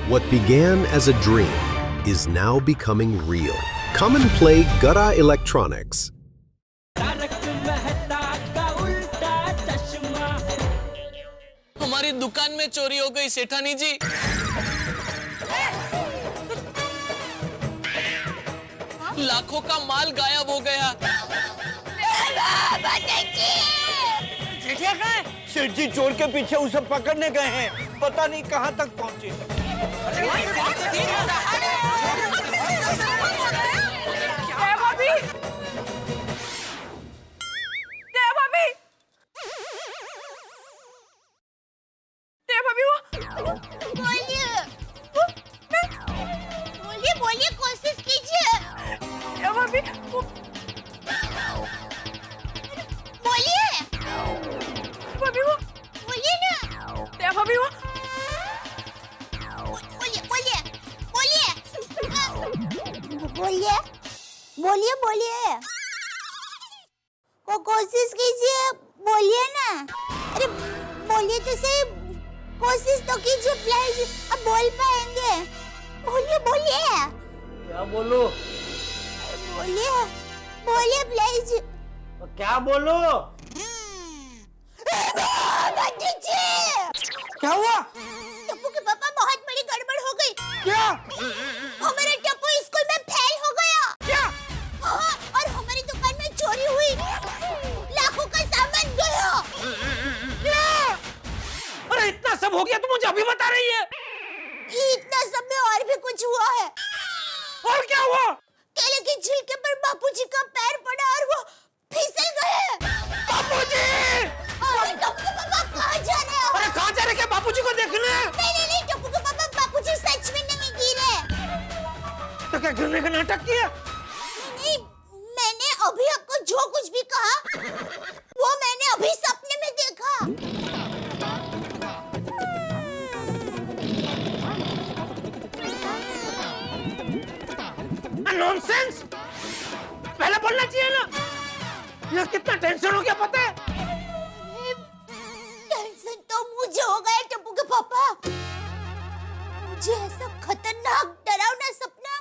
What began as a dream is now becoming real. Come and play Gada Electronics. हमारी दुकान में चोरी हो गई सेठानी जी। लाखों का माल गायब हो गया। जेठिया कहाँ है? सेठ जी चोर के पीछे उसे पकड़ने गए हैं, पता नहीं कहाँ तक पहुँचे। बोलिए कोशिश कीजिए। बोलिए बोलिए ना। बोलिए कोशिश कीजिए। बोलिए ना। अरे बोलिए तो सही, कोशिश तो कीजिए प्लीज। अब बोल पाएंगे? बोलिए क्या बोलो? बोलिए प्लीज। तो क्या बोलो? क्या हुआ? टप्पू के पापा बहुत बड़ी गड़बड़ हो गई। क्या? हमारा टप्पू स्कूल में फेल हो गया। क्या? हाँ, और हमारी दुकान में चोरी हुई, लाखों का सामान गया। क्या? अरे इतना सब हो गया तो मुझे अभी बता रही है? इतना सब में और भी कुछ हुआ है। और क्या हुआ? केले के छिलके पर बापूजी का पैर पड़ा और वो फिसल गए। बापूजी! अरे टप्पू के पापा कहाँ जा रहे हो? अरे कहाँ जा रहे? क्या बापूजी को देखने? नहीं, टप्पू के पापा, बापूजी सच में नहीं गिरे। तो क्या गिरने का नाटक किया? नहीं, मैंने अभी आपको जो कुछ भी कहा वो मैंने अभी सपने में देखा। नॉनसेंस! पहले बोलना चाहिए ना। यह कितना टेंशन हो गया पता है? टेंशन तो मुझे हो गया टप्पू के पापा। मुझे ऐसा खतरनाक डरावना सपना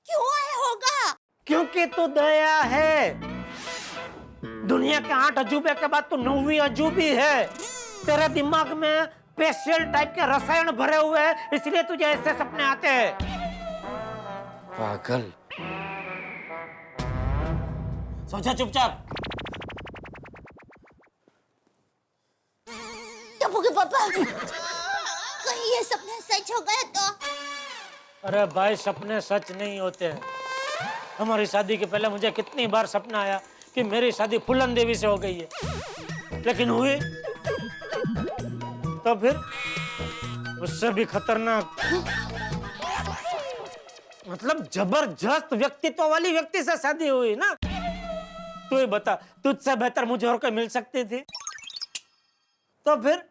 क्यों होगा? क्योंकि तू दया है। दुनिया के 8 अजूबे के बाद तू 9वीं अजूबी है। तेरे दिमाग में स्पेशल टाइप के रसायन भरे हुए हैं, इसलिए तुझे ऐसे सपने आते हैं। पागल। सोचा चुपचाप। टप्पू के पापा, कहीं ये सपना सच हो गया तो? अरे भाई सपने सच नहीं होते हैं। हमारी शादी के पहले मुझे कितनी बार सपना आया कि मेरी शादी फूलन देवी से हो गई है, लेकिन हुई तो फिर उससे भी खतरनाक, मतलब जबरदस्त व्यक्तित्व वाली व्यक्ति से शादी हुई ना। तू ही बता, तुझसे बेहतर मुझे और कोई मिल सकती थी? तो फिर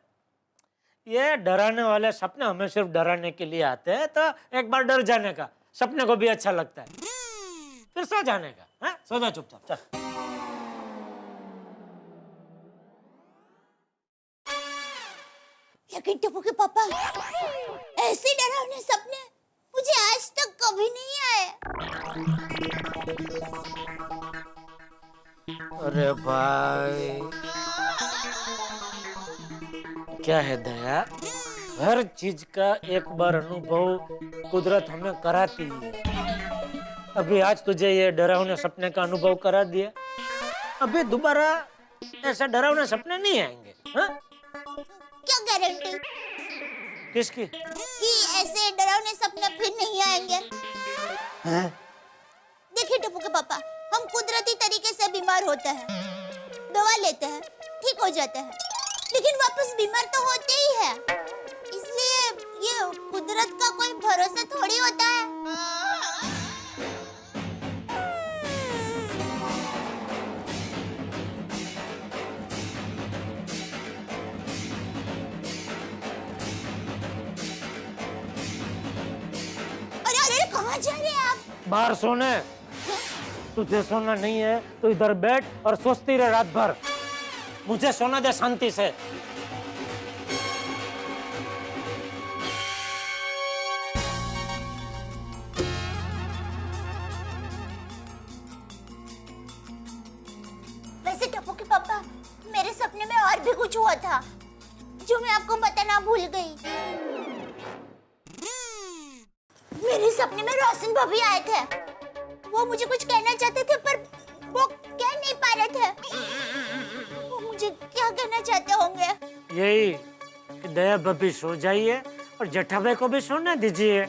ये डराने वाले सपने हमें सिर्फ डराने के लिए आते हैं, तो एक बार डर जाने का सपने को भी अच्छा लगता है, फिर सो जाने का। हाँ, सो जा चुपचाप, चल। लेकिन टप्पू के पापा, ऐसे डरावने सपने मुझे आज तक कभी नहीं आए। अरे भाई क्या है दया, हर चीज का एक बार अनुभव कुदरत हमें कराती है। अभी आज तुझे ये डरावने सपने का अनुभव करा दिया, अभी दोबारा ऐसे डरावने सपने नहीं आएंगे। हाँ? क्या गारंटी किसकी? कि ऐसे डरावने सपने फिर नहीं आएंगे? हाँ? देखिए टप्पू के पापा, हम कुदरती तरीके से बीमार होते हैं, दवा लेते हैं, ठीक हो जाते हैं, लेकिन वापस बीमार तो होते ही है। इसलिए ये कुदरत का कोई भरोसा थोड़ी होता है। अरे कहाँ जा रहे हैं आप? बाहर सोने। तुझे सोना नहीं है तो इधर बैठ और सोचती रहे रात भर। मुझे सोना दे शांति से। और भी कुछ हुआ था जो मैं आपको बताना भूल गई। मेरे सपने में रोशन भाभी आए थे। वो मुझे कुछ कहना चाहते थे पर वो कह नहीं पा रहे थे। वो मुझे क्या कहना चाहते होंगे? यही कि दया भाभी सो जाइए और जेठा भाई को भी सोने दीजिए।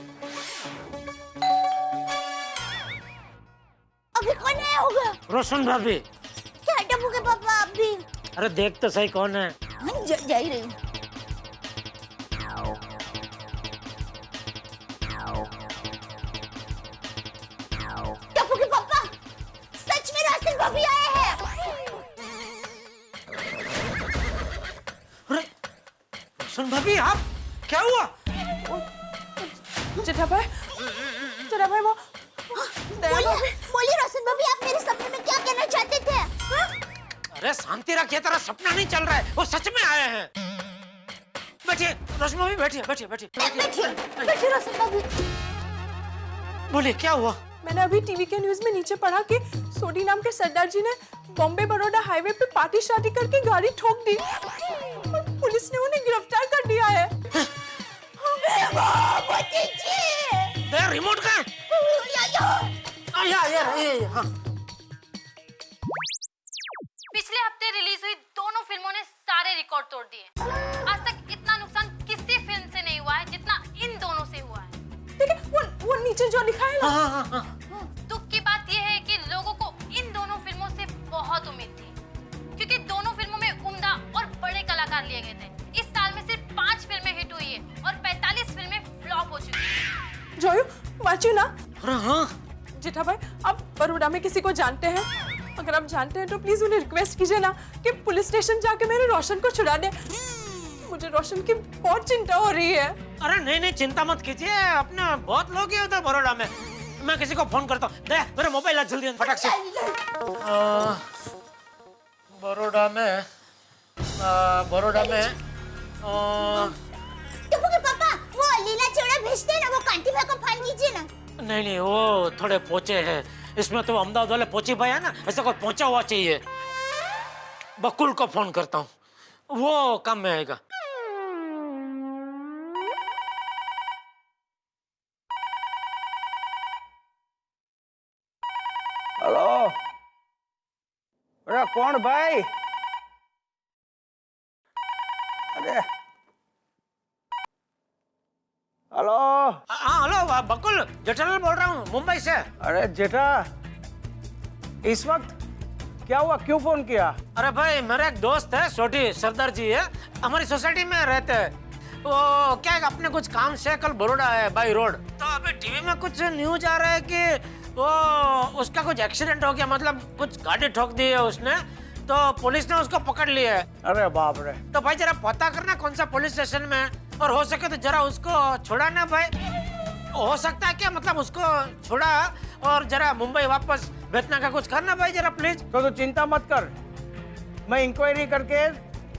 अभी कौन आया होगा? रोशन भाभी। क्या टप्पू के पापा आप भी? अरे देख तो सही कौन है। जा ही रही हूँ। टप्पू के पापा, सच में रोशन भाभी आए हैं। अरे रोशन भाभी आप, क्या हुआ? जेठा भाई वो बोलिए रोशन भाभी, आप मेरे सपने में क्या कहना चाहते थे? हाँ? अरे शांति रखिए, तेरा सपना नहीं चल रहा है, वो सच में आए हैं। बैठिए रोशन भाभी, बैठिए बैठिए बैठिए बैठिए रोशन भाभी। बोलिए क्या हुआ? मैंने अभी टीवी के न्यूज में नीचे पढ़ा कि सोडी नाम के सरदार जी ने बॉम्बे बड़ौदा हाईवे पे पार्टी शादी करके गाड़ी ठोक दी और पुलिस ने उन्हें गिरफ्तार कर लिया है। तेरा रिमोट कहाँ है? हाँ। पिछले हफ्ते रिलीज हुई दोनों फिल्मों ने सारे रिकॉर्ड तोड़ दिए। आज तक इतना नुकसान किसी फिल्म से नहीं हुआ है जितना इन दोनों से हुआ है। देखिए वो नीचे जो लिखा है ना। दुख की बात यह है कि लोगों को इन दोनों फिल्मों से बहुत उम्मीद थी, क्योंकि दोनों फिल्मों में उम्दा और बड़े कलाकार लिए गए थे। इस साल में सिर्फ 5 फिल्में हिट हुई है और 45 फिल्में फ्लॉप हो चुकी हैं। जोयू वाचियो ना। हाँ। जेठा भाई, आप बड़ौदा में किसी को जानते हैं? अगर आप जानते हैं तो प्लीज उन्हें रिक्वेस्ट कीजिए ना कि पुलिस स्टेशन जाके मेरे रोशन को छुड़ा दे। मुझे रोशन की बहुत चिंता हो रही है। अरे नहीं चिंता मत कीजिए, अपने बहुत लोग हैं उधर बड़ौदा में। मैं किसी को फोन करता हूँ। दे मेरा मोबाइल आज जल्दी फटाक से। बड़ौदा में टप्पू के पापा, वो लीला चिवड़ा भेजते हैं ना, वो कांटी भाई को फोन कीजिए ना। नहीं वो थोड़े पोचे हैं, इसमें तो अहमदाबाद वाले पोची भाई है ना, ऐसा कोई पहुंचा हुआ चाहिए। बकुल को फोन करता हूँ, वो काम में आएगा। हेलो, अरे कौन भाई? अरे हेलो। हाँ हेलो बकुल, जेठालाल बोल रहा हूँ मुंबई से। अरे जेठा, इस वक्त क्या हुआ, क्यों फोन किया? अरे भाई मेरा एक दोस्त है छोटी सरदार जी है, हमारी सोसाइटी में रहते हैं। वो क्या है, अपने कुछ काम से कल बड़ौदा है बाई रोड। तो अभी टीवी में कुछ न्यूज आ रहा है कि वो उसका कुछ एक्सीडेंट हो गया, मतलब कुछ गाड़ी ठोक दी है उसने, तो पुलिस ने उसको पकड़ लिया है। अरे बाप रे। तो भाई जरा पता करना कौन सा पुलिस स्टेशन में है, और हो सके तो जरा उसको छुड़ाना भाई। हो सकता है क्या, मतलब उसको छुड़ा और जरा मुंबई वापस भेजना का कुछ करना भाई जरा प्लीज। तो चिंता मत कर, मैं इंक्वायरी करके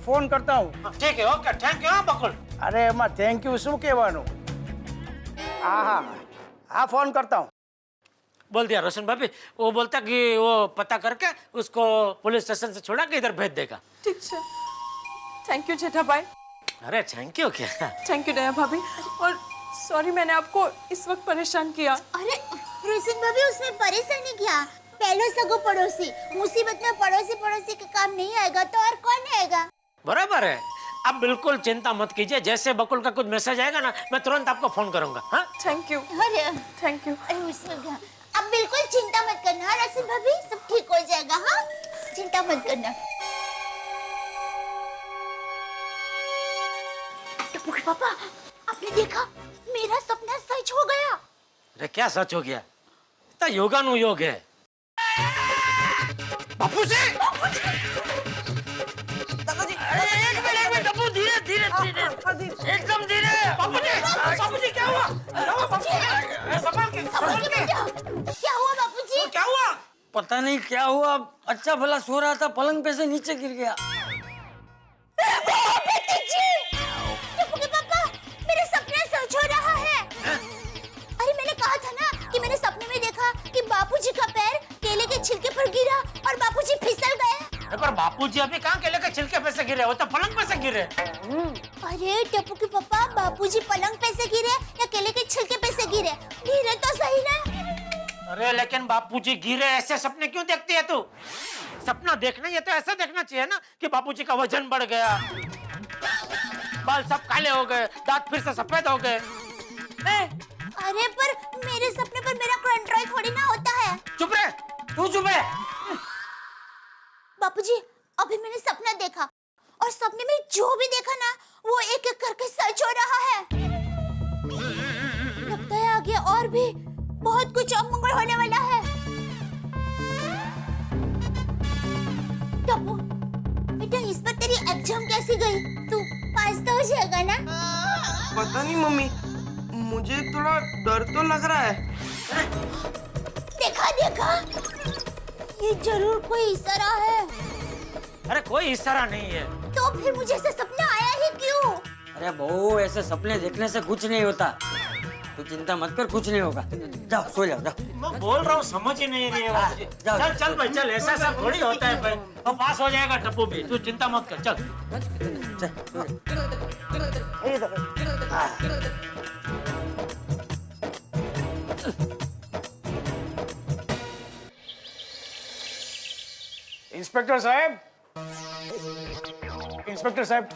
फोन करता हूँ। ठीक है, ओके, थैंक यू बकुल। अरे मैं थैंक यू शू कहवानू। हाँ फोन करता हूँ। बोल दिया रोशन भाभी, वो बोलता कि वो पता करके उसको पुलिस स्टेशन से छुड़ा के इधर भेज देगा। ठीक है, थैंक यू जेठा भाई। अरे थैंक यू क्या? थैंक यू दया भाभी, और सॉरी मैंने आपको इस वक्त परेशान किया। अरे रोशन भाभी, उसमें परेशानी क्या? पहले सगो पड़ोसी, मुसीबत में पड़ोसी के काम नहीं आएगा तो और कौन आएगा? बराबर है, आप बिल्कुल चिंता मत कीजिए, जैसे बकुल का कुछ मैसेज आएगा ना मैं तुरंत आपको फोन करूंगा। हाँ थैंक यू। अरे थैंक यू। अरे उसमें क्या, आप बिल्कुल चिंता मत करना रोशन भाभी, सब ठीक हो जाएगा। हाँ चिंता मत करना। टप्पू के पापा, आपने देखा मेरा सपना सच हो गया। अरे क्या सच हो गया? इतना योगानुयोग है। बापू जी, एक मिनट बापू, धीरे धीरे धीरे, एकदम धीरे। बापू जी क्या हुआ? संभाल के। क्या हुआ बापूजी? क्या हुआ? पता नहीं क्या हुआ, अच्छा भला सो रहा था, पलंग पे से नीचे गिर गया। टप्पू के पापा, मेरा सपना सच हो रहा है। अरे मैंने कहा था ना कि मैंने सपने में देखा कि बापूजी का पैर केले के छिलके पर गिरा और बापूजी फिसल गए। पर बापूजी अभी कहाँ केले के छिलके पे से गिरे, वो तो पलंग पे से गिरे। अरे टप्पू के पापा, बापूजी पलंग पे से गिरे या केले के छिलके पे से गिरे? गिरे तो सही ना। अरे लेकिन बापूजी गिरे, ऐसे सपने क्यों देखती है तू? सपना देखना ये तो ऐसा देखना चाहिए ना कि बापूजी का वजन बढ़ गया, बाल सब काले हो गए, दांत फिर से सफेद हो गए। अरे पर मेरे सपने पर मेरा कंट्रोल थोड़ी ना होता है। चुप रहे, तू चुप है। बापूजी अभी मैंने सपना देखा और सपने में जो भी देखा ना वो एक एक करके सच हो रहा है। लगता है आगे और भी बहुत कुछ अमंगल होने वाला है। टप्पू बेटा, इस पर तेरी एग्जाम कैसी गई? तू पास तो हो जाएगा ना? पता नहीं मम्मी, मुझे थोड़ा डर तो लग रहा है। देखा देखा, ये जरूर कोई इशारा है। अरे कोई इशारा नहीं है। तो फिर मुझे ऐसा सपना आया ही क्यों? अरे बहू, ऐसे सपने देखने से कुछ नहीं होता। तू चिंता मत कर, कुछ नहीं होगा। जाओ सो जाओ, जाओ। मैं बोल रहा हूँ, समझ ही नहीं रही है बापूजी। जाओ। चल चल भाई चल, ऐसा सब थोड़ी होता है भाई। तो पास हो जाएगा टप्पू भी, तू चिंता मत कर, चल। इंस्पेक्टर साहब, इंस्पेक्टर साहब,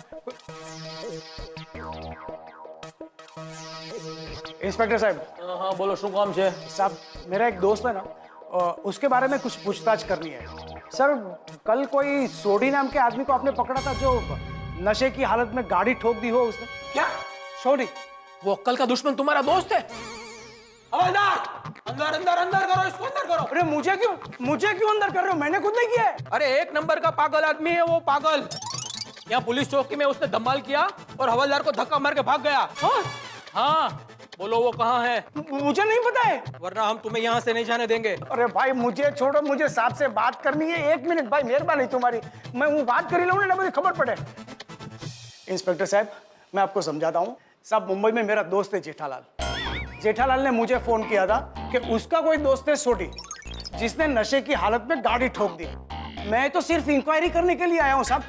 इंस्पेक्टर साहब। हाँ बोलो, શું કામ છે? साहब, मेरा एक दोस्त है ना, उसके बारे में कुछ पूछताछ करनी है। सर, कल कोई सोडी नाम के आदमी को आपने पकड़ा था जो नशे की हालत में गाड़ी ठोक दी हो उसने। क्या? सोडी। वो कल का दुश्मन तुम्हारा दोस्त है? हवलदार, अंदर अंदर अंदर करो, इसको अंदर करो। अरे मुझे क्यों अंदर कर रहे हो? मैंने खुद नहीं किया है। अरे एक नंबर का पागल आदमी है वो, पागल। यहाँ पुलिस चौकी में उसने धमाल किया और हवलदार को धक्का मार के भाग गया। हाँ? हाँ, बोलो वो कहाँ है? मुझे नहीं पता है, वरना हम तुम्हें यहाँ से नहीं जाने देंगे। अरे भाई मुझे छोड़ो, मुझे साहब से बात करनी है। 1 मिनट भाई, मेहरबानी तुम्हारी, मैं वो बात कर ही लूँ ना, मुझे खबर पड़े। इंस्पेक्टर साहब, मैं आपको समझाता हूँ। साहब, मुंबई में मेरा दोस्त है जेठालाल। जेठालाल ने मुझे फोन किया था कि उसका कोई दोस्त है सोडी, जिसने नशे की हालत में गाड़ी ठोक दी। मैं तो सिर्फ इंक्वायरी करने के लिए आया हूँ साहब,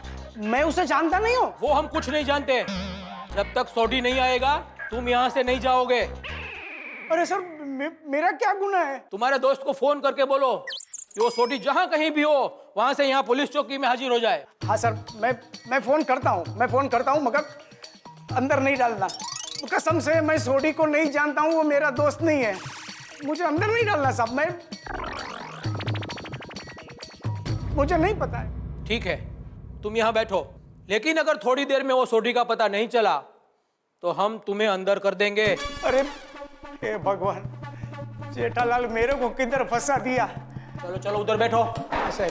मैं उसे जानता नहीं हूँ। वो हम कुछ नहीं जानते। जब तक सोडी नहीं आएगा तुम यहाँ से नहीं जाओगे। अरे सर, मेरा क्या गुनाह है? तुम्हारे दोस्त को फोन करके बोलो कि वो सोडी जहाँ कहीं भी हो वहां से यहाँ पुलिस चौकी में हाजिर हो जाए। हाँ सर, मैं फोन करता हूँ, मगर अंदर नहीं डालना। कसम से मैं सोडी को नहीं जानता हूँ, वो मेरा दोस्त नहीं है। मुझे अंदर नहीं डालना साहब, मुझे नहीं पता है। ठीक है, तुम यहाँ बैठो, लेकिन अगर थोड़ी देर में वो सोडी का पता नहीं चला तो हम तुम्हें अंदर कर देंगे। अरे हे भगवान, जेठालाल मेरे को किधर फंसा दिया। चलो चलो उधर बैठो। अच्छा,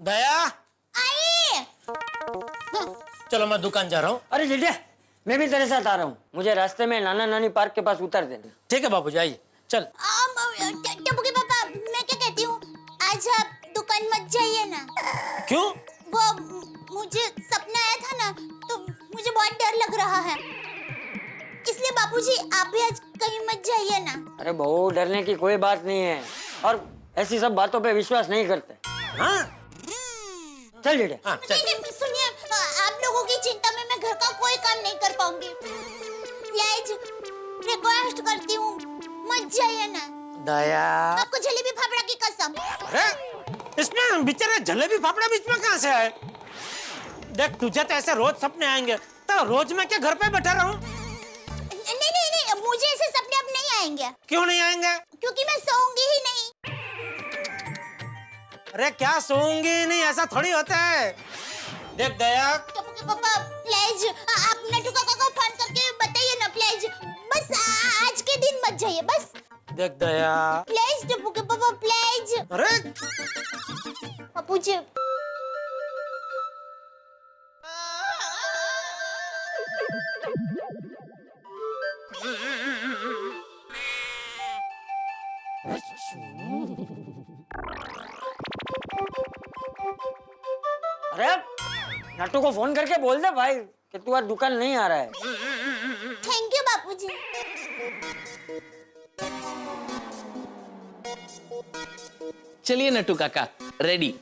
दया, आइए। चलो मैं दुकान जा रहा हूँ। अरे जेठिया, मैं भी तेरे साथ आ रहा हूँ। मुझे रास्ते में नाना नानी पार्क के पास उतार देना। ठीक है बाबूजी, आइए। चल। टप्पू के पापा, मैं क्या कहती हूँ, आज आप दुकान मत जाइए ना। क्यों? वो मुझे सपना आया था ना, तो मुझे बहुत डर लग रहा है, इसलिए बापूजी आप भी आज कहीं मत जाइए ना। अरे बहू, डरने की कोई बात नहीं है, और ऐसी सब बातों पे विश्वास नहीं करते। हाँ? चल जेठिया। हाँ, चल। नहीं, सुनिए, आप लोगों की चिंता में मैं घर का कोई काम नहीं कर पाऊंगी। प्लीज रिक्वेस्ट करती हूँ, मत जाइए ना। दया, आपको जलेबी फाफड़ा की कसम। अरे इसमें बेचारे जलेबी फाफड़ा बीच में कहाँ से आए? देख, तुझे तो ऐसे रोज सपने आएंगे, तो रोज मैं क्या घर पे बैठा रहूं? नहीं, मुझे ऐसे सपने अब नहीं आएंगे। क्यों नहीं आएंगे? क्योंकि मैं सोऊंगी ही नहीं। अरे क्या सोऊंगी नहीं, ऐसा थोड़ी होता है। देख दया, टप्पू के पापा प्लीज, आप नटू काका को फोन करके बताइए ना प्लीज। बस आज के दिन मत जाइए, बस देख दया। प्लीज टप्पू के पापा प्लीज। अरे बापूजी, अरे नट्टू को फोन करके बोल दे भाई कि तू आज दुकान नहीं आ रहा है। Thank you Bapuji. चलिए नट्टू काका, रेडी।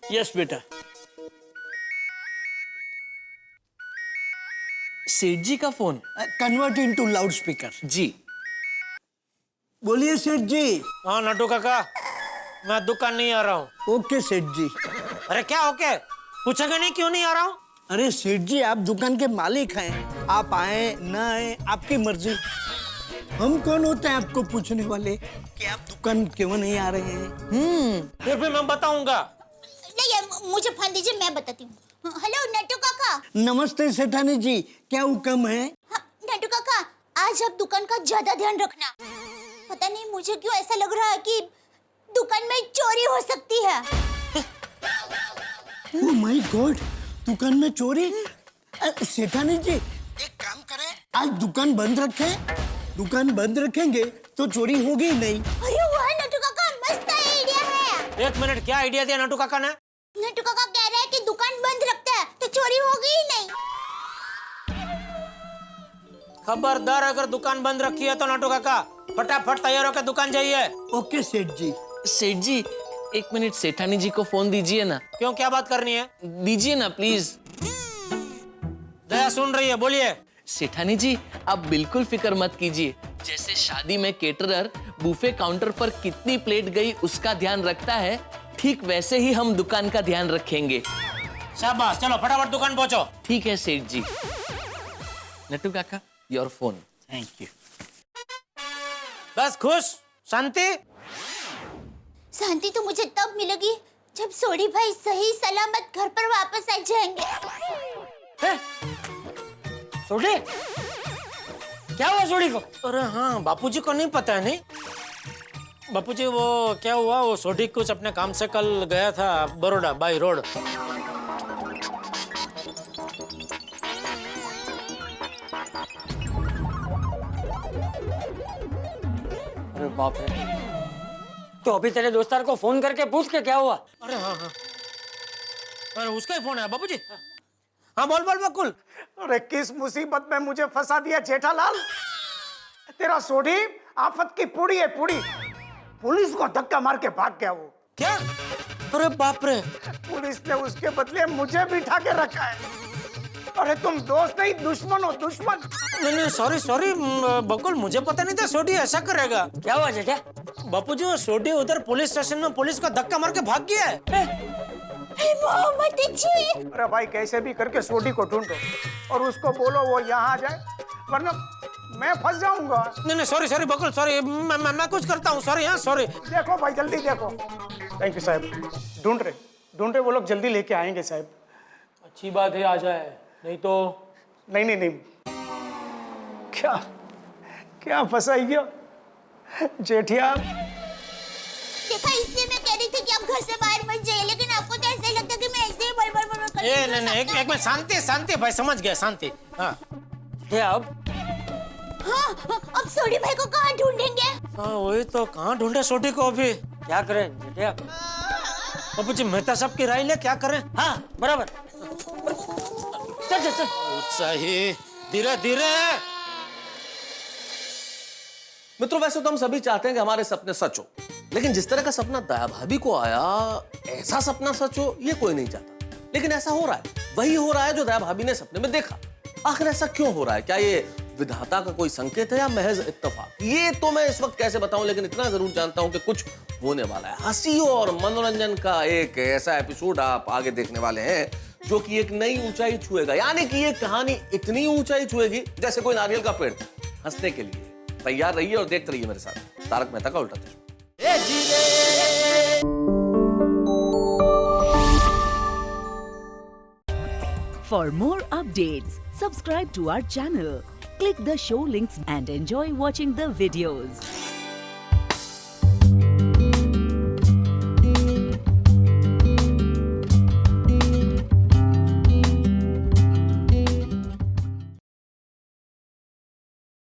यस बेटा। सेठ जी का phone. Convert into loud speaker. जी। बोलिए सेठ जी। हाँ नट्टू काका, मैं दुकान नहीं आ रहा हूँ। ओके सेठ जी। अरे क्या ओके? पूछेगा नहीं क्यों नहीं आ रहा हूँ? अरे सेठ जी, आप दुकान के मालिक हैं, आप आए ना आए आपकी मर्जी। हम कौन होते हैं आपको पूछने वाले कि आप दुकान क्यों नहीं आ रहे हैं? फिर भी मैं बताऊंगा। नहीं, मुझे फोन दीजिए, मैं बताती हूँ। हेलो नट्टू काका। नमस्ते सेठानी जी, क्या हुक्म है? हाँ, नट्टू काका, आज आप दुकान का ज्यादा ध्यान रखना। पता नहीं मुझे क्यों ऐसा लग रहा है कि दुकान में चोरी हो सकती है। ओह माय गॉड, दुकान में चोरी? सेठानी जी, एक काम करें, आज दुकान बंद रखें। दुकान बंद रखेंगे तो चोरी होगी ही नहीं। अरे वाह नट्टू काका, मस्त आइडिया है। एक मिनट, क्या आइडिया दिया नट्टू काका ने? नट्टू काका कह रहे हैं कि दुकान बंद रखते हैं तो चोरी होगी ही नहीं। खबरदार, अगर दुकान बंद रखी है तो नट्टू काका फटाफट तैयार होकर दुकान जाइए। ओके सेठ जी। सेठ जी, एक मिनट सेठानी जी को फोन दीजिए ना। क्यों, क्या बात करनी है? दीजिए ना प्लीज। दया सुन रही है, बोलिए। सेठानी जी, आप बिल्कुल फिक्र मत कीजिए। जैसे शादी में केटरर बुफे काउंटर पर कितनी प्लेट गई उसका ध्यान रखता है, ठीक वैसे ही हम दुकान का ध्यान रखेंगे। शाबाश, चलो फटाफट दुकान पहुंचो। ठीक है सेठ जी। नट्टू काका, योर फोन। Thank you. बस खुश, शांति? शांति तो मुझे तब मिलेगी जब सोडी भाई सही सलामत घर पर वापस आ जाएंगे। सोडी? क्या हुआ सोडी को? अरे हाँ, बापूजी को नहीं पता है। नहीं बापूजी, वो क्या हुआ, वो सोडी कुछ अपने काम से कल गया था बड़ौदा बाई रोड। अरे बाप रे, तो अभी तेरे दोस्तार को फोन करके पूछ के क्या हुआ? अरे हाँ हाँ, अरे उसका ही फोन है बापूजी। हाँ बोल बोल बकुल। अरे किस मुसीबत में मुझे फंसा दिया जेठालाल। तेरा सोडी आफत की पूड़ी है, पूड़ी। पुलिस को धक्का मार के भाग गया वो। क्या? अरे बाप रे। पुलिस ने उसके बदले मुझे बिठा के रखा है। अरे तुम दोस्त नहीं दुश्मन हो, दुश्मन। नहीं सॉरी सॉरी बकुल, मुझे पता नहीं था सोडी ऐसा करेगा। क्या हुआ जेठा? बापूजी, वो सोडी उधर पुलिस स्टेशन में पुलिस को धक्का मार के भाग गया है। अरे भाई, कैसे भी करके सोडी को ढूंढो और उसको बोलो वो यहाँ आ जाए, वरना मैं फंस जाऊंगा। नहीं सॉरी सॉरी बकुल, सॉरी, मैं कुछ करता हूँ। सॉरी। हाँ सॉरी। देखो भाई, जल्दी देखो। थैंक यू साहब। ढूंढ रहे वो लोग जल्दी लेके आएंगे साहब। अच्छी बात है, आ जाए, नहीं तो। नहीं। क्या क्या फंसाई गया जेठिया? देखा, इसलिए मैं कह रही थी कि आप घर से बाहर मत जाइए, लेकिन आपको तो ऐसा ही लगता है कि मैं ऐसे ही बड़बड़ करती हूँ। नहीं, एक मिनट, शांति भाई, समझ गया, शांति। हाँ अब? हाँ, अब सोडी भाई को कहाँ ढूंढेंगे? हाँ वही तो, कहाँ ढूंढे सोडी को अभी? क्या करें जेठा? बापूजी, मेहता साहब की राय ले, क्या करें? हाँ बराबर। चल। सही, धीरे धीरे। मित्रों, वैसे तो हम सभी चाहते हैं कि हमारे सपने सच हो, लेकिन जिस तरह का सपना दया भाभी को आया, ऐसा सपना सच हो ये कोई नहीं चाहता। लेकिन ऐसा हो रहा है, वही हो रहा है जो दया भाभी ने सपने में देखा। आखिर ऐसा क्यों हो रहा है? क्या ये विधाता का कोई संकेत है या महज इत्तेफाक? ये तो मैं इस वक्त कैसे बताऊं, लेकिन इतना जरूर जानता हूं कि कुछ होने वाला है। हंसी और मनोरंजन का एक ऐसा एपिसोड आप आगे देखने वाले हैं जो कि एक नई ऊंचाई छुएगा। यानी कि ये कहानी इतनी ऊंचाई छुएगी जैसे कोई नारियल का पेड़। हंसने के लिए तैयार रहिए और देखते रहिए मेरे साथ तारक मेहता का उल्टा चश्मा। For more updates, subscribe to our channel, click the show links and enjoy watching the videos.